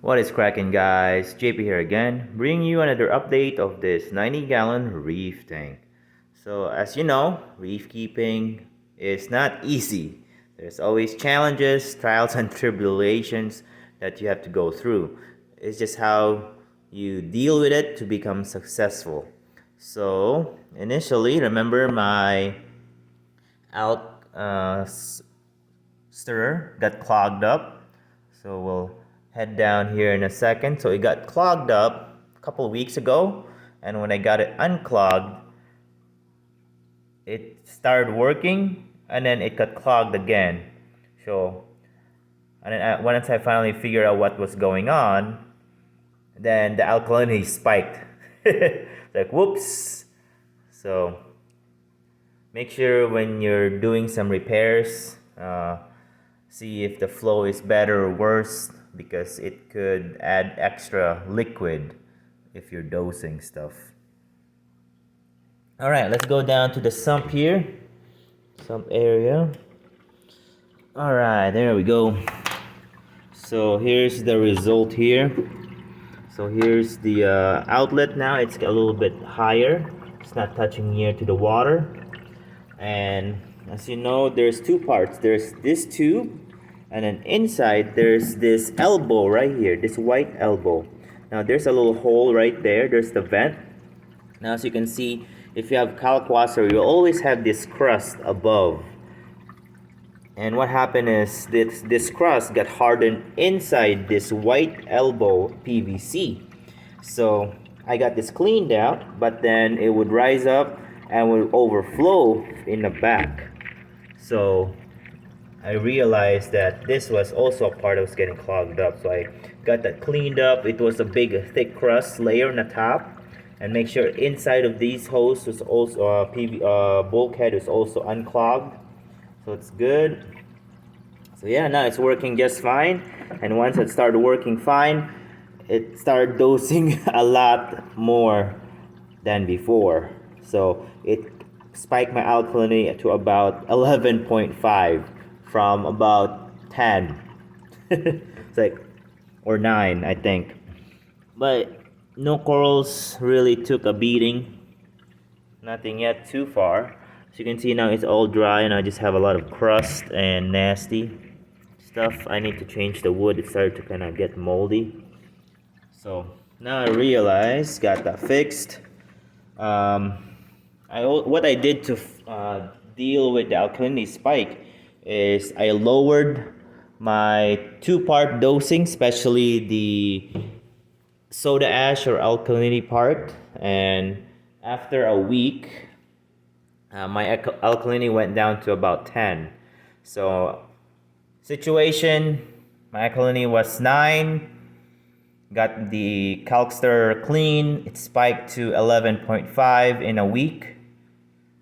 What is cracking, guys? JP here again, bringing you another update of this 90-gallon reef tank. So as you know, reef keeping is not easy. There's always challenges, trials and tribulations that you have to go through. It's just how you deal with it to become successful. So initially, remember my Alk stirrer got clogged up. So we'll head down here in a second. So it got clogged up a couple of weeks ago, and when I got it unclogged, it started working, and then it got clogged again. So, and then once I finally figured out what was going on, then the alkalinity spiked. Like, whoops. So make sure when you're doing some repairs, see if the flow is better or worse, because it could add extra liquid if you're dosing stuff. Alright, let's go down to the sump here. Sump area. Alright, there we go. So here's the result here. So here's the outlet now. It's a little bit higher. It's not touching near to the water. And as you know, there's two parts. There's this tube, and then inside there's this elbow right here, this white elbow. Now there's a little hole right there. There's the vent. Now as you can see, if you have Kalkwasser, you'll always have this crust above. And what happened is this crust got hardened inside this white elbow PVC. So I got this cleaned out, but then it would rise up and would overflow in the back. So I realized that this was also a part that was getting clogged up. So I got that cleaned up. It was a big thick crust layer on the top. And make sure inside of these hoses was also bulkhead is also unclogged. So it's good. So yeah, now it's working just fine. And once it started working fine, it started dosing a lot more than before. So it spiked my alkalinity to about 11.5 from about 10. It's like, or 9, I think. But no corals really took a beating. Nothing yet too far. As you can see now, it's all dry and I just have a lot of crust and nasty stuff. I need to change the wood. It started to kind of get moldy. So now I realize, got that fixed. What I did to deal with the alkalinity spike is I lowered my two-part dosing, especially the soda ash or alkalinity part, and after a week my alkalinity went down to about 10. So situation, my alkalinity was 9, got the Kalkwasser Stirrer Cleaned, it spiked to 11.5 in a week,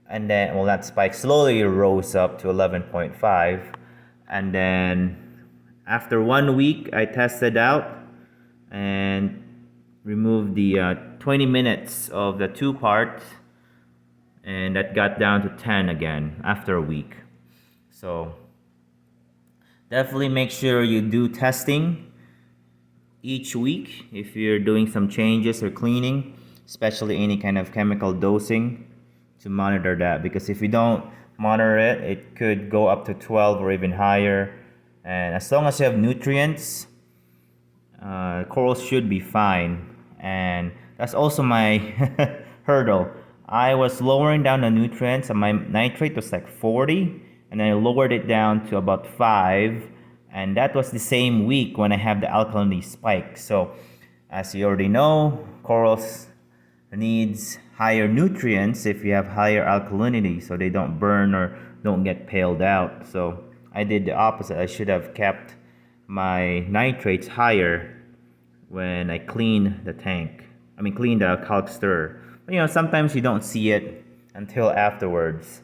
and then, well, that spike slowly rose up to 11.5, and then after 1 week I tested out and removed the 20 minutes of the two parts, and that got down to 10 again after a week. So definitely make sure you do testing each week if you're doing some changes or cleaning, especially any kind of chemical dosing, to monitor that, because if you don't monitor it, it could go up to 12 or even higher. And as long as you have nutrients, corals should be fine. And that's also my hurdle. I was lowering down the nutrients, and my nitrate was like 40, and I lowered it down to about 5, and that was the same week when I have the alkalinity spike. So as you already know, corals needs higher nutrients if you have higher alkalinity, so they don't burn or don't get paled out. So I did the opposite. I should have kept my nitrates higher when I clean the tank. Clean the Kalk stirrer. But sometimes you don't see it until afterwards.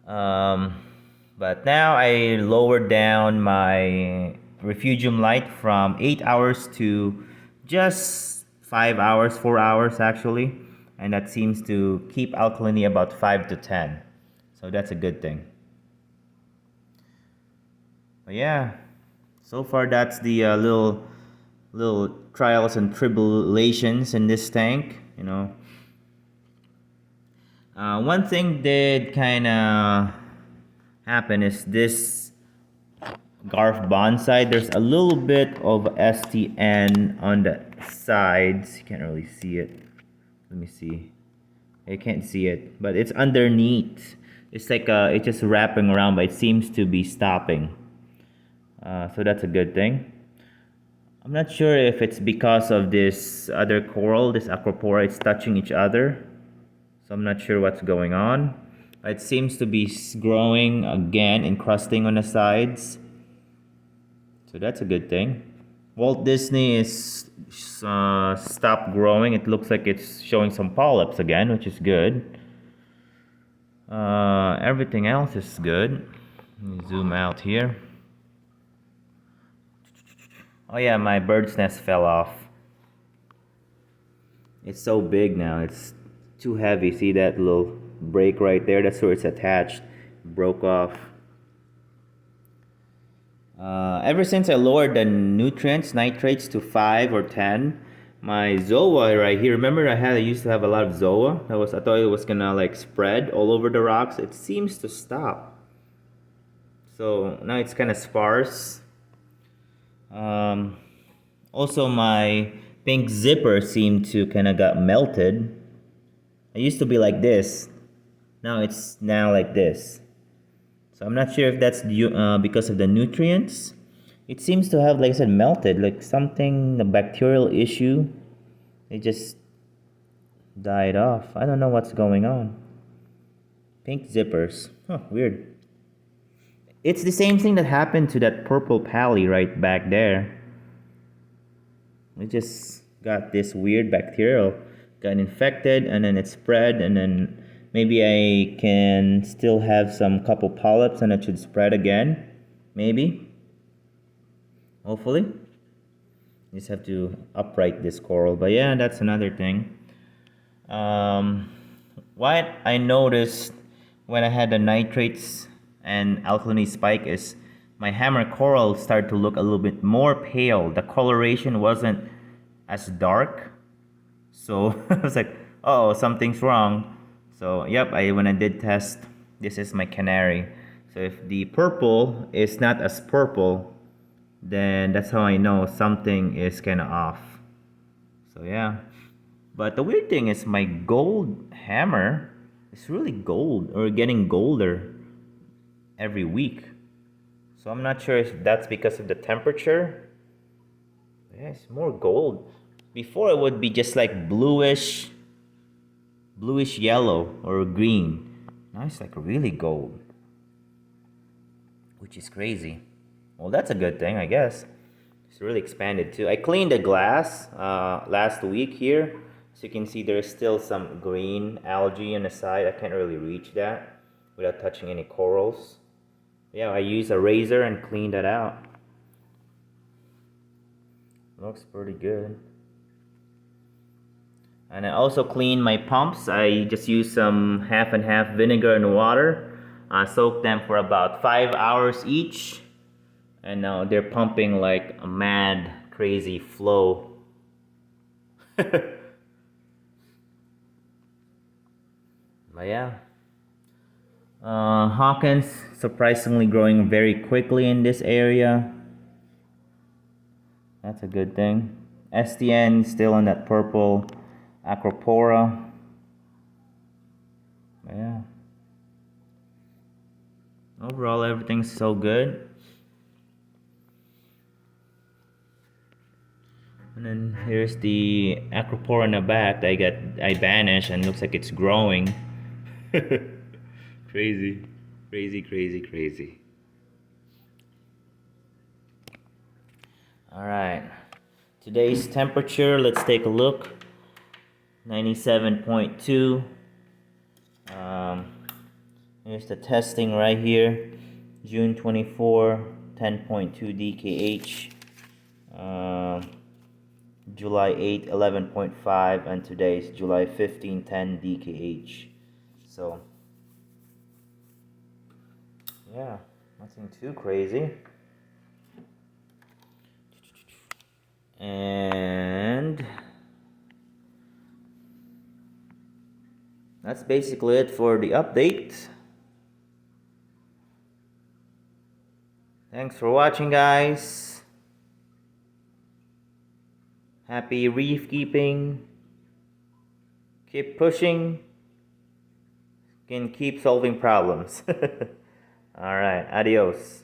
But now I lowered down my refugium light from 8 hours to just 5 hours, 4 hours actually. And that seems to keep alkalinity about 5 to 10. So that's a good thing. But yeah, So far, that's the little trials and tribulations in this tank. You know, one thing did kind of happen is this Garf bonsai. There's a little bit of STN on the sides. You can't really see it. Let me see. I can't see it, but it's underneath. It's like it's just wrapping around, but it seems to be stopping. So that's a good thing. I'm not sure if it's because of this other coral, this acropora, it's touching each other. So I'm not sure what's going on. It seems to be growing again, encrusting on the sides. So that's a good thing. Walt Disney is stopped growing. It looks like it's showing some polyps again, which is good. Everything else is good. Let me zoom out here. Oh yeah, my bird's nest fell off. It's so big now, it's too heavy. See that little break right there? That's where it's attached. Broke off. Ever since I lowered the nutrients, nitrates to 5 or 10, my zoa right here, remember I used to have a lot of zoa? I thought it was gonna like spread all over the rocks. It seems to stop. So now it's kind of sparse. Also, my pink zipper seemed to kind of got melted. It used to be like this. Now it's like this. So I'm not sure if that's because of the nutrients. It seems to have, like I said, melted. Like something, the bacterial issue. It just died off. I don't know what's going on. Pink zippers. Huh, weird. It's the same thing that happened to that purple pally right back there. It just got this weird bacterial, got infected, and then it spread, and then maybe I can still have some couple polyps and it should spread again. Maybe. Hopefully. Just have to upright this coral. But yeah, that's another thing. What I noticed when I had the nitrates and alkalinity spike is my hammer coral started to look a little bit more pale. The coloration wasn't as dark. So I was like, oh, something's wrong. So yep, when I did test, this is my canary. So if the purple is not as purple, then that's how I know something is kind of off. So yeah. But the weird thing is my gold hammer is really gold or getting golder every week. So I'm not sure if that's because of the temperature. Yeah, it's more gold. Before it would be just like bluish yellow or green. Now it's like really gold, which is crazy. Well, that's a good thing, I guess. It's really expanded too. I cleaned the glass last week here. So you can see there's still some green algae on the side. I can't really reach that without touching any corals. Yeah, I used a razor and cleaned that out. Looks pretty good. And I also cleaned my pumps. I just used some half and half vinegar and water. Soaked them for about 5 hours each. And now they're pumping like a mad, crazy flow. But yeah. Hawkins surprisingly growing very quickly in this area. That's a good thing. STN still on that purple acropora. But yeah. Overall, everything's so good. And then here's the acropora in the back that I banished and looks like it's growing. Crazy. Crazy. Alright. Today's temperature, let's take a look. 97.2. Here's the testing right here. June 24, 10.2 DKH. July 8, 11.5, and today's July 15, 10 DKH. So, yeah, nothing too crazy. That's basically it for the update. Thanks for watching, guys. Happy reef keeping. Keep pushing. Can keep solving problems. Alright, adios.